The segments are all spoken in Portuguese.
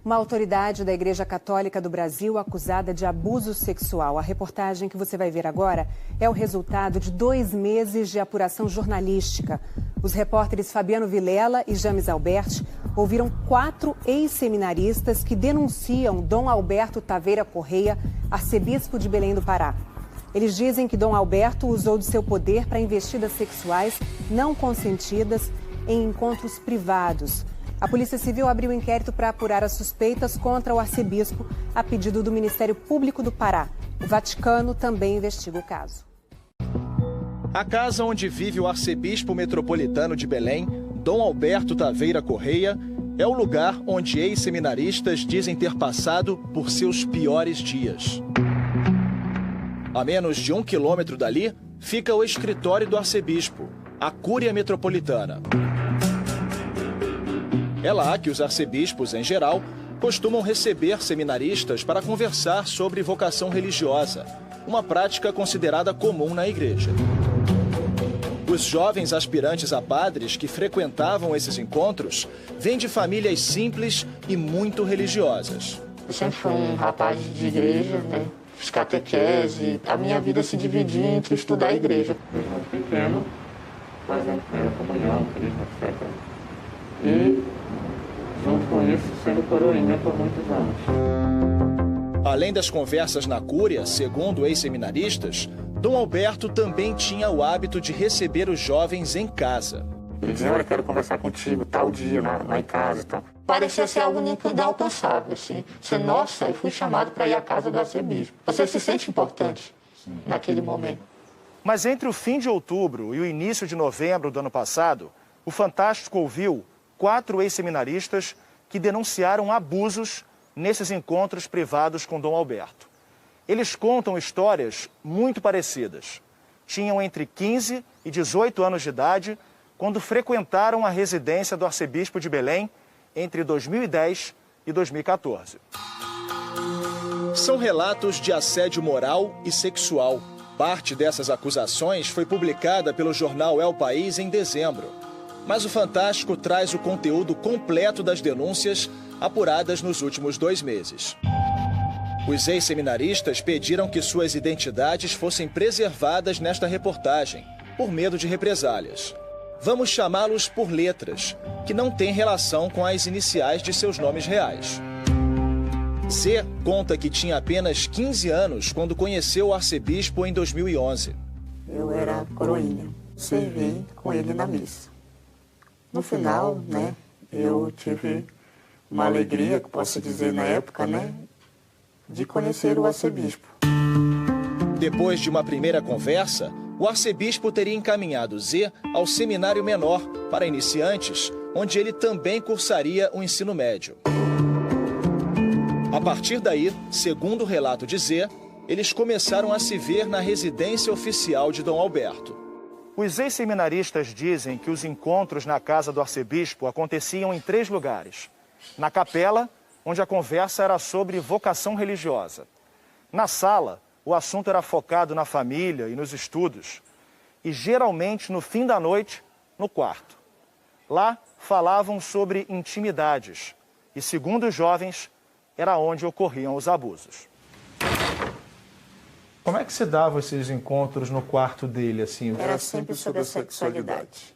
Uma autoridade da Igreja Católica do Brasil acusada de abuso sexual. A reportagem que você vai ver agora é o resultado de 2 meses de apuração jornalística. Os repórteres Fabiano Vilela e James Alberti ouviram 4 ex-seminaristas que denunciam Dom Alberto Taveira Correia, arcebispo de Belém do Pará. Eles dizem que Dom Alberto usou de seu poder para investidas sexuais não consentidas em encontros privados. A Polícia Civil abriu inquérito para apurar as suspeitas contra o arcebispo a pedido do Ministério Público do Pará. O Vaticano também investiga o caso. A casa onde vive o arcebispo metropolitano de Belém, Dom Alberto Taveira Correia, é o lugar onde ex-seminaristas dizem ter passado por seus piores dias. A menos de 1 quilômetro dali, fica o escritório do arcebispo, a Cúria Metropolitana. É lá que os arcebispos, em geral, costumam receber seminaristas para conversar sobre vocação religiosa, uma prática considerada comum na igreja. Os jovens aspirantes a padres que frequentavam esses encontros vêm de famílias simples e muito religiosas. Eu sempre fui um rapaz de igreja, né? Fiz catequese, a minha vida se dividia entre estudar a igreja. Desde pequeno, fazendo primeira comunhão, crisma, etc. E, junto com isso, sendo coroinha por muitos anos. Além das conversas na Cúria, segundo ex-seminaristas, Dom Alberto também tinha o hábito de receber os jovens em casa. Ele dizia, olha, quero conversar contigo, tal dia, lá em casa e tal. Parecia ser algo inalcançável, assim. Nossa, eu fui chamado para ir à casa do arcebispo. Você se sente importante naquele momento. Mas entre o fim de outubro e o início de novembro do ano passado, o Fantástico ouviu 4 ex-seminaristas que denunciaram abusos nesses encontros privados com Dom Alberto. Eles contam histórias muito parecidas. Tinham entre 15 e 18 anos de idade quando frequentaram a residência do arcebispo de Belém entre 2010 e 2014. São relatos de assédio moral e sexual. Parte dessas acusações foi publicada pelo jornal El País em dezembro. Mas o Fantástico traz o conteúdo completo das denúncias apuradas nos últimos 2 meses. Os ex-seminaristas pediram que suas identidades fossem preservadas nesta reportagem, por medo de represálias. Vamos chamá-los por letras, que não têm relação com as iniciais de seus nomes reais. C conta que tinha apenas 15 anos quando conheceu o arcebispo em 2011. Eu era coroinha, servi com ele na missa. No final, né, eu tive uma alegria, que posso dizer na época, né, de conhecer o arcebispo. Depois de uma primeira conversa, o arcebispo teria encaminhado Z ao seminário menor para iniciantes, onde ele também cursaria o ensino médio. A partir daí, segundo o relato de Z, eles começaram a se ver na residência oficial de Dom Alberto. Os ex-seminaristas dizem que os encontros na casa do arcebispo aconteciam em 3 lugares. Na capela, onde a conversa era sobre vocação religiosa. Na sala, o assunto era focado na família e nos estudos. E geralmente, no fim da noite, no quarto. Lá, falavam sobre intimidades. E, segundo os jovens, era onde ocorriam os abusos. Como é que se davam esses encontros no quarto dele, assim? Era sempre sobre a sexualidade.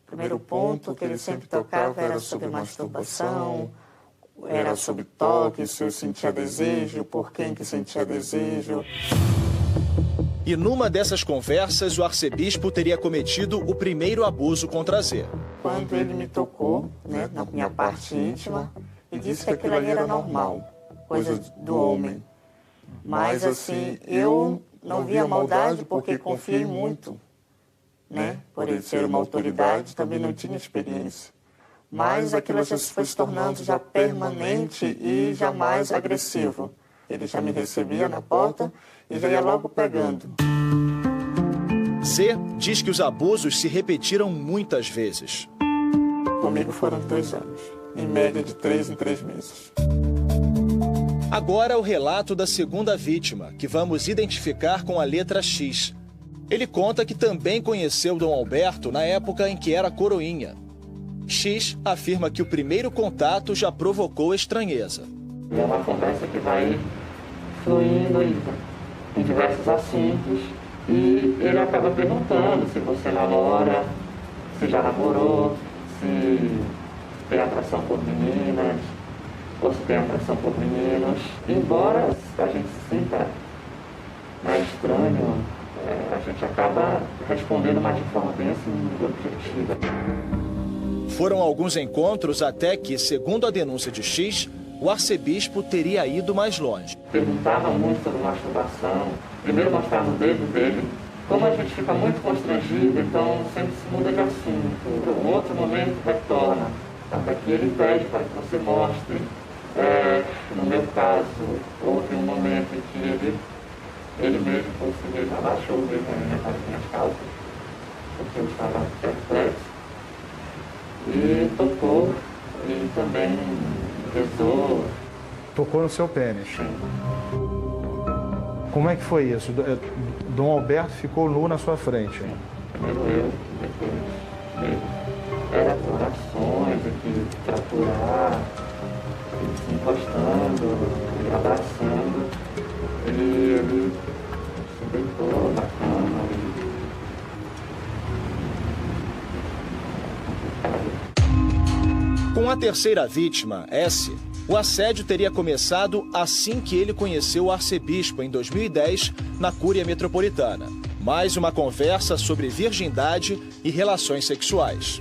O primeiro ponto que ele sempre tocava era sobre masturbação, era sobre toque, se eu sentia desejo, por quem que sentia desejo. E numa dessas conversas, o arcebispo teria cometido o primeiro abuso contra Z. Quando ele me tocou, né, na minha parte íntima, e disse que aquilo ali era normal, coisa do homem. Mas, assim, eu não via maldade porque confiei muito, né? Por ele ser uma autoridade, também não tinha experiência. Mas aquilo já foi se tornando já permanente e jamais agressivo. Ele já me recebia na porta e já ia logo pegando. Z diz que os abusos se repetiram muitas vezes. Comigo foram 3 anos, em média de 3 em 3 meses. Agora o relato da segunda vítima, que vamos identificar com a letra X. Ele conta que também conheceu Dom Alberto na época em que era coroinha. X afirma que o primeiro contato já provocou estranheza. É uma conversa que vai fluindo em diversos assuntos e ele acaba perguntando se você namora, se já namorou, se tem atração por meninas ou se tem atração por meninos. Embora a gente se sinta mais estranho, a gente acaba respondendo mais de forma bem assim, objetiva. Foram alguns encontros até que, segundo a denúncia de X, o arcebispo teria ido mais longe. Perguntava muito sobre masturbação, primeiro mostrava o dedo dele. Como a gente fica muito constrangido, então sempre se muda de assunto. Um outro momento retorna, até que ele pede para que você mostre. No meu caso, houve um momento em que ele mesmo conseguiu, abaixou o dedo nas minhas calças, porque eu estava perplexo, e tocou, e também rezou. Tocou no seu pênis? Sim. Como é que foi isso? Dom Alberto ficou nu na sua frente? Primeiro eu, depois ele. Era orações aqui, traturar, ele se encostando, ele abraçando, ele se deitou na cama. Com a terceira vítima, S, o assédio teria começado assim que ele conheceu o arcebispo em 2010, na Cúria Metropolitana. Mais uma conversa sobre virgindade e relações sexuais.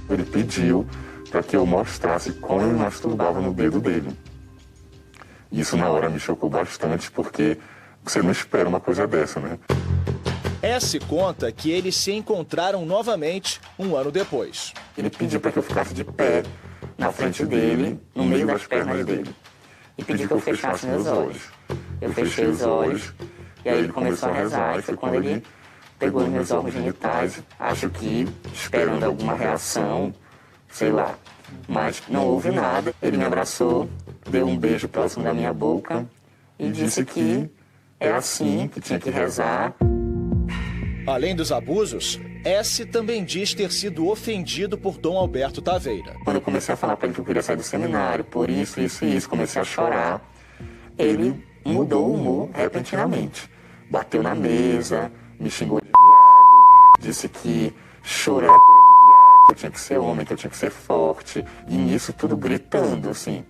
Ele pediu para que eu mostrasse como eu masturbava no dedo dele. Isso na hora me chocou bastante, porque você não espera uma coisa dessa, né? S conta que eles se encontraram novamente um ano depois. Ele pediu para que eu ficasse de pé na frente dele, no meio das pernas dele. E pediu que eu fechasse meus olhos. Eu fechei os olhos, e aí ele começou a rezar, e foi quando ele pegou nos meus órgãos genitais, acho que esperando alguma reação, sei lá. Mas não houve nada. Ele me abraçou, deu um beijo próximo da minha boca e disse que era assim, que tinha que rezar. Além dos abusos, S também diz ter sido ofendido por Dom Alberto Taveira. Quando eu comecei a falar para ele que eu queria sair do seminário, por isso, comecei a chorar, ele mudou o humor repentinamente. Bateu na mesa, me xingou de viado, disse que chorei de viado, que eu tinha que ser homem, que eu tinha que ser forte, e nisso tudo gritando, assim,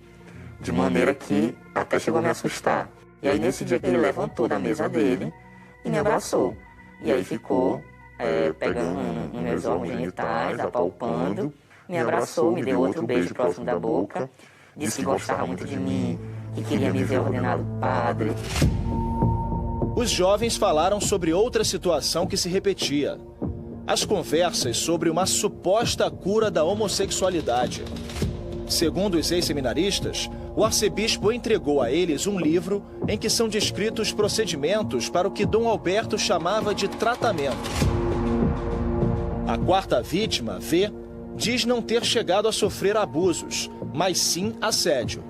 de maneira que até chegou a me assustar. E aí nesse dia ele levantou da mesa dele e me abraçou. E aí ficou pegando nos meus órgãos genitais, apalpando, me abraçou, me deu outro beijo próximo da boca, disse que gostava muito de mim, que queria me ver ordenado padre. Os jovens falaram sobre outra situação que se repetia: as conversas sobre uma suposta cura da homossexualidade. Segundo os ex-seminaristas, o arcebispo entregou a eles um livro em que são descritos procedimentos para o que Dom Alberto chamava de tratamento. A quarta vítima, V, diz não ter chegado a sofrer abusos, mas sim assédio.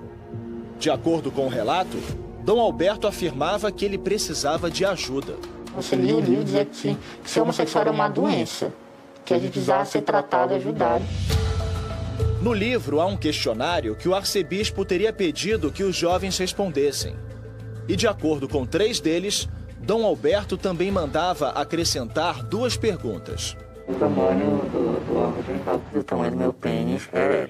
De acordo com o relato, Dom Alberto afirmava que ele precisava de ajuda. Você lia o livro e dizia que ser homossexual é uma doença, que a gente precisava ser tratado e ajudado. No livro há um questionário que o arcebispo teria pedido que os jovens respondessem. E de acordo com 3 deles, Dom Alberto também mandava acrescentar 2 perguntas. O tamanho do órgão genital, o tamanho do meu pênis é...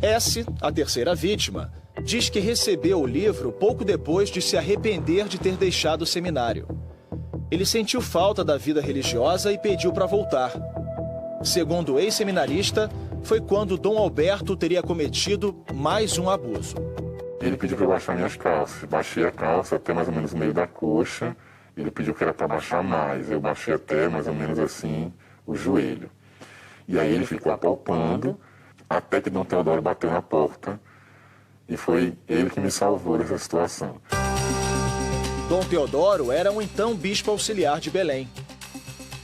S, a terceira vítima, diz que recebeu o livro pouco depois de se arrepender de ter deixado o seminário. Ele sentiu falta da vida religiosa e pediu para voltar. Segundo o ex-seminarista, foi quando Dom Alberto teria cometido mais um abuso. Ele pediu para eu baixar minhas calças. Baixei a calça até mais ou menos o meio da coxa. Ele pediu que era para baixar mais. Eu baixei até mais ou menos assim o joelho. E aí ele ficou apalpando até que Dom Teodoro bateu na porta. E foi ele que me salvou dessa situação. Dom Teodoro era um então bispo auxiliar de Belém.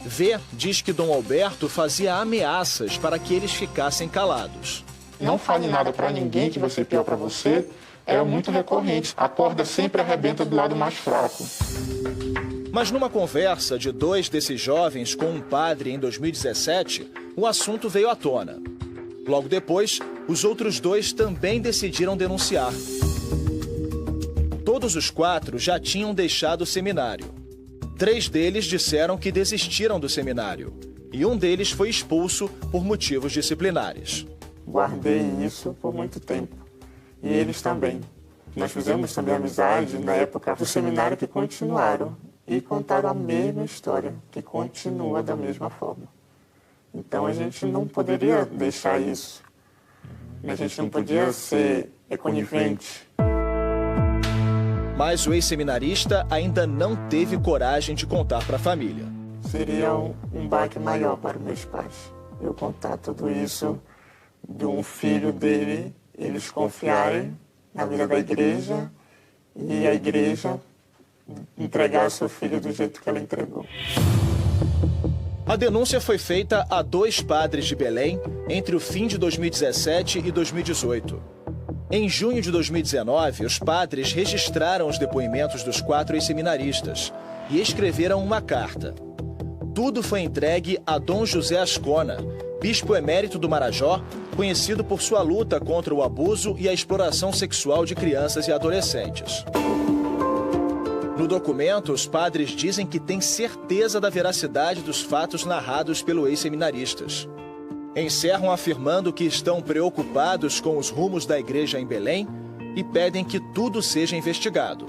V diz que Dom Alberto fazia ameaças para que eles ficassem calados. Não fale nada para ninguém que vai ser pior para você. É muito recorrente. A corda sempre arrebenta do lado mais fraco. Mas numa conversa de 2 desses jovens com um padre em 2017, o assunto veio à tona. Logo depois, os outros 2 também decidiram denunciar. Todos os 4 já tinham deixado o seminário. 3 deles disseram que desistiram do seminário e um deles foi expulso por motivos disciplinares. Guardei isso por muito tempo. E eles também. Nós fizemos também amizade na época do seminário que continuaram e contaram a mesma história, que continua da mesma forma. Então a gente não poderia deixar isso. A gente não podia ser conivente. Mas o ex-seminarista ainda não teve coragem de contar para a família. Seria um baque maior para meus pais. Eu contar tudo isso de um filho dele, eles confiarem na vida da igreja e a igreja entregar seu filho do jeito que ela entregou. A denúncia foi feita a 2 padres de Belém entre o fim de 2017 e 2018. Em junho de 2019, os padres registraram os depoimentos dos 4 ex-seminaristas e escreveram uma carta. Tudo foi entregue a Dom José Ascona, bispo emérito do Marajó, conhecido por sua luta contra o abuso e a exploração sexual de crianças e adolescentes. No documento, os padres dizem que têm certeza da veracidade dos fatos narrados pelos ex-seminaristas. Encerram afirmando que estão preocupados com os rumos da igreja em Belém e pedem que tudo seja investigado.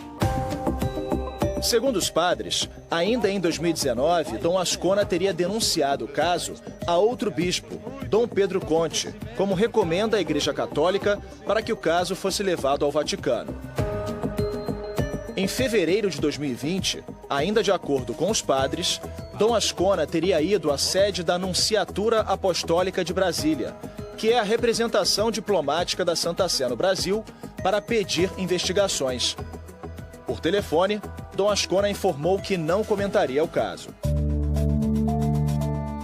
Segundo os padres, ainda em 2019, Dom Ascona teria denunciado o caso a outro bispo, Dom Pedro Conte, como recomenda a Igreja Católica para que o caso fosse levado ao Vaticano. Em fevereiro de 2020, ainda de acordo com os padres, Dom Ascona teria ido à sede da Nunciatura Apostólica de Brasília, que é a representação diplomática da Santa Sé no Brasil, para pedir investigações. Por telefone, Dom Ascona informou que não comentaria o caso.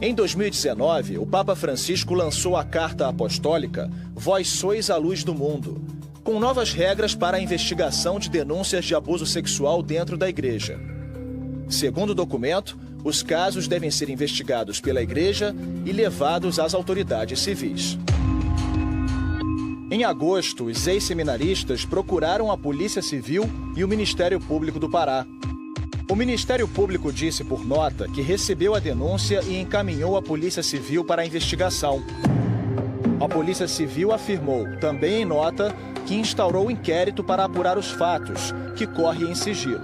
Em 2019, o Papa Francisco lançou a Carta Apostólica Vós sois a luz do mundo, com novas regras para a investigação de denúncias de abuso sexual dentro da igreja. Segundo o documento, os casos devem ser investigados pela igreja e levados às autoridades civis. Em agosto, os ex-seminaristas procuraram a Polícia Civil e o Ministério Público do Pará. O Ministério Público disse por nota que recebeu a denúncia e encaminhou a Polícia Civil para a investigação. A Polícia Civil afirmou, também em nota, que instaurou inquérito para apurar os fatos, que corre em sigilo.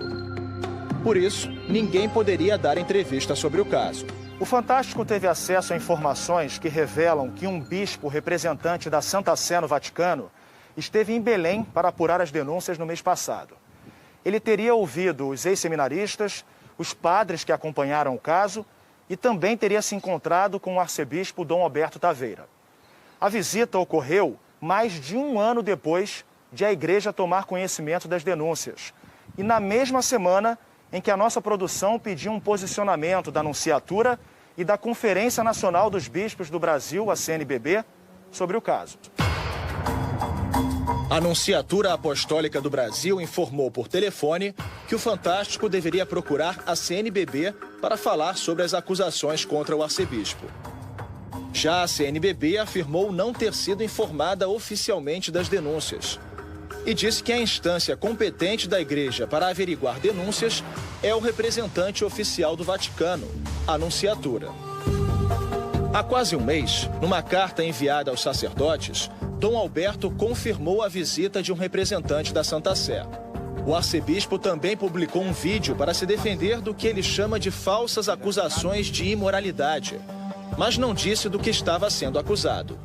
Por isso, ninguém poderia dar entrevista sobre o caso. O Fantástico teve acesso a informações que revelam que um bispo representante da Santa Sé no Vaticano esteve em Belém para apurar as denúncias no mês passado. Ele teria ouvido os ex-seminaristas, os padres que acompanharam o caso e também teria se encontrado com o arcebispo Dom Alberto Taveira. A visita ocorreu mais de um ano depois de a igreja tomar conhecimento das denúncias e na mesma semana em que a nossa produção pediu um posicionamento da Nunciatura e da Conferência Nacional dos Bispos do Brasil, a CNBB, sobre o caso. A Nunciatura Apostólica do Brasil informou por telefone que o Fantástico deveria procurar a CNBB para falar sobre as acusações contra o arcebispo. Já a CNBB afirmou não ter sido informada oficialmente das denúncias e disse que a instância competente da igreja para averiguar denúncias é o representante oficial do Vaticano, a Nunciatura. Há quase um mês, numa carta enviada aos sacerdotes, Dom Alberto confirmou a visita de um representante da Santa Sé. O arcebispo também publicou um vídeo para se defender do que ele chama de falsas acusações de imoralidade, mas não disse do que estava sendo acusado.